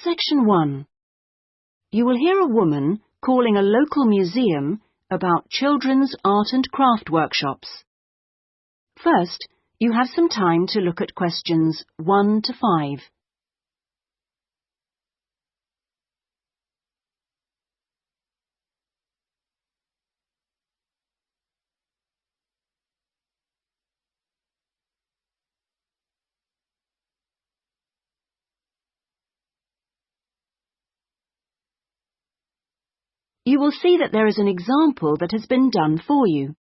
Section 1. You will hear a woman calling a local museum about children's art and craft workshops. First, you have some time to look at questions 1 to 5. You will see that there is an example that has been done for you.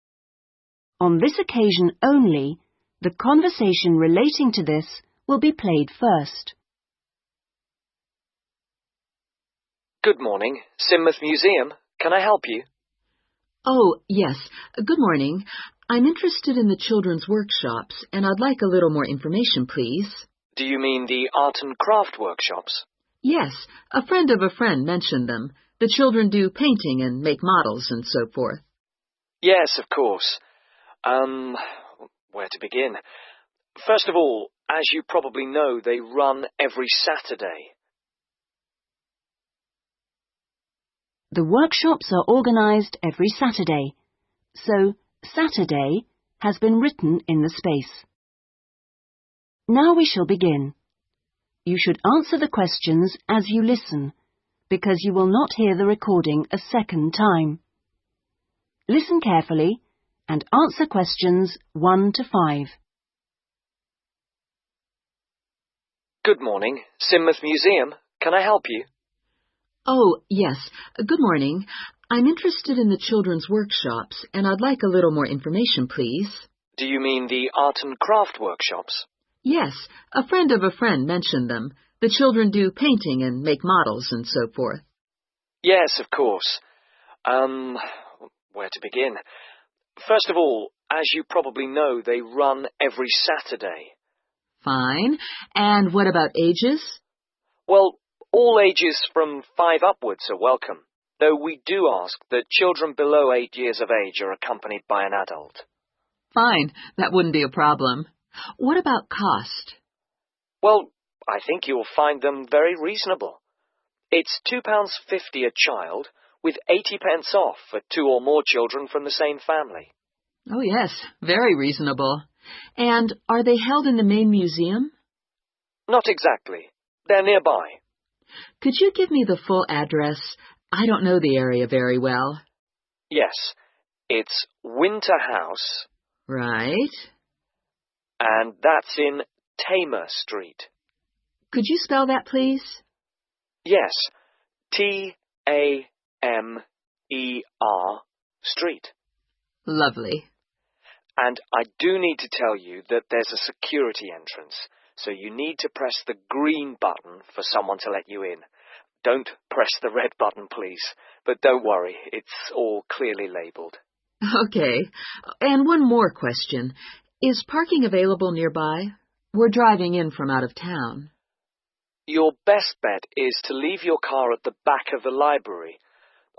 On this occasion only, the conversation relating to this will be played first. Good morning, Sidmouth Museum. Can I help you? Oh, yes. Good morning. I'm interested in the children's workshops, and I'd like a little more information, please. Do you mean the art and craft workshops? Yes, a friend of a friend mentioned them. The children do painting and make models and so forth. Yes, of course. Where to begin? First of all, as you probably know, they run every Saturday. The workshops are organised every Saturday, so Saturday has been written in the space. Now we shall begin. You should answer the questions as you listen, because you will not hear the recording a second time. Listen carefully and answer questions 1 to 5. Good morning, Sidmouth Museum. Can I help you? Oh, yes. Good morning. I'm interested in the children's workshops, and I'd like a little more information, please. Do you mean the art and craft workshops? Yes, a friend of a friend mentioned them. The children do painting and make models and so forth. Yes, of course. Where to begin? First of all, as you probably know, they run every Saturday. Fine. And what about ages? Well, all ages from 5 upwards are welcome, though we do ask that children below 8 years of age are accompanied by an adult. Fine. That wouldn't be a problem. What about cost? Well, I think you'll find them very reasonable. It's £2.50 a child, with 80p off for 2 or more children from the same family. Oh, yes. Very reasonable. And are they held in the main museum? Not exactly. They're nearby. Could you give me the full address? I don't know the area very well. Yes. It's Winter House. Right. And that's in Tamer Street. Could you spell that, please? Yes. Tamer Street. Lovely. And I do need to tell you that there's a security entrance, so you need to press the green button for someone to let you in. Don't press the red button, please. But don't worry, it's all clearly labelled. Okay. And one more question. Is parking available nearby? We're driving in from out of town. Your best bet is to leave your car at the back of the library.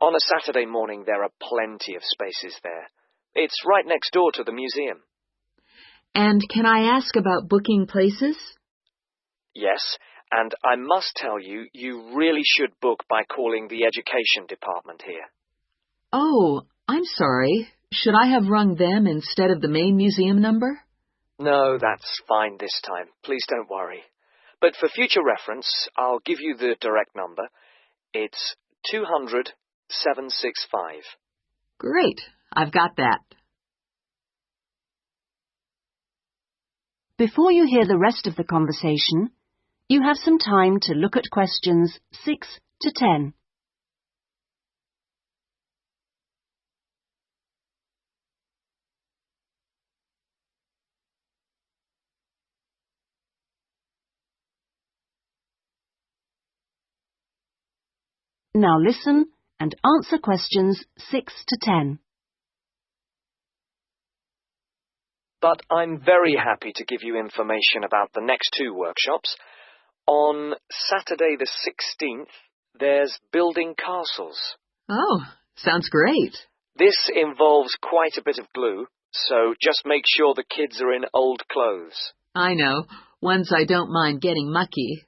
On a Saturday morning, there are plenty of spaces there. It's right next door to the museum. And can I ask about booking places? Yes, and I must tell you, you really should book by calling the education department here. Oh, I'm sorry. Should I have rung them instead of the main museum number? No, that's fine this time. Please don't worry. But for future reference, I'll give you the direct number. It's 200 765. Great. I've got that. Before you hear the rest of the conversation, you have some time to look at questions 6 to 10. Now listen and answer questions 6 to 10. But I'm very happy to give you information about the next 2 workshops. On Saturday the 16th, there's building castles. Oh, sounds great. This involves quite a bit of glue, so just make sure the kids are in old clothes. I know. Ones I don't mind getting mucky.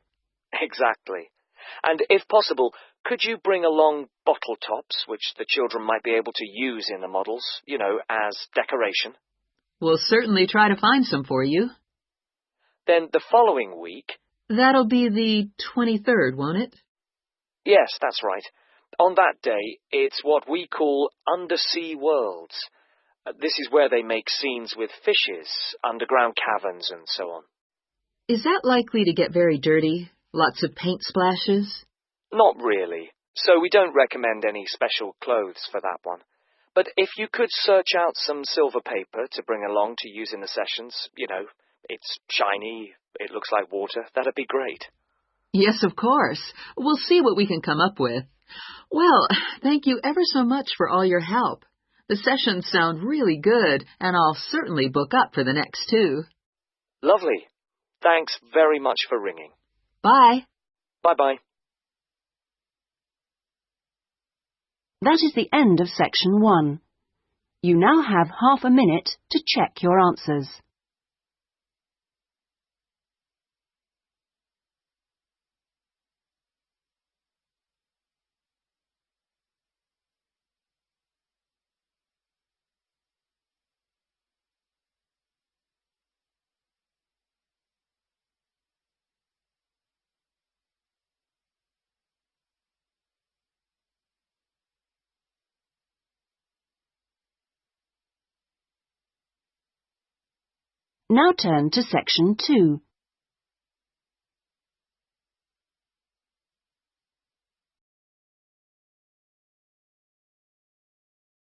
Exactly. And if possible, could you bring along bottle tops, which the children might be able to use in the models, as decoration? We'll certainly try to find some for you. Then the following week... That'll be the 23rd, won't it? Yes, that's right. On that day, it's what we call Undersea Worlds. This is where they make scenes with fishes, underground caverns, and so on. Is that likely to get very dirty? Lots of paint splashes? Not really. So we don't recommend any special clothes for that one. But if you could search out some silver paper to bring along to use in the sessions, it's shiny, it looks like water, that'd be great. Yes, of course. We'll see what we can come up with. Well, thank you ever so much for all your help. The sessions sound really good, and I'll certainly book up for the next 2. Lovely. Thanks very much for ringing. Bye. Bye-bye. That is the end of section 1. You now have half a minute to check your answers. Now turn to section 2.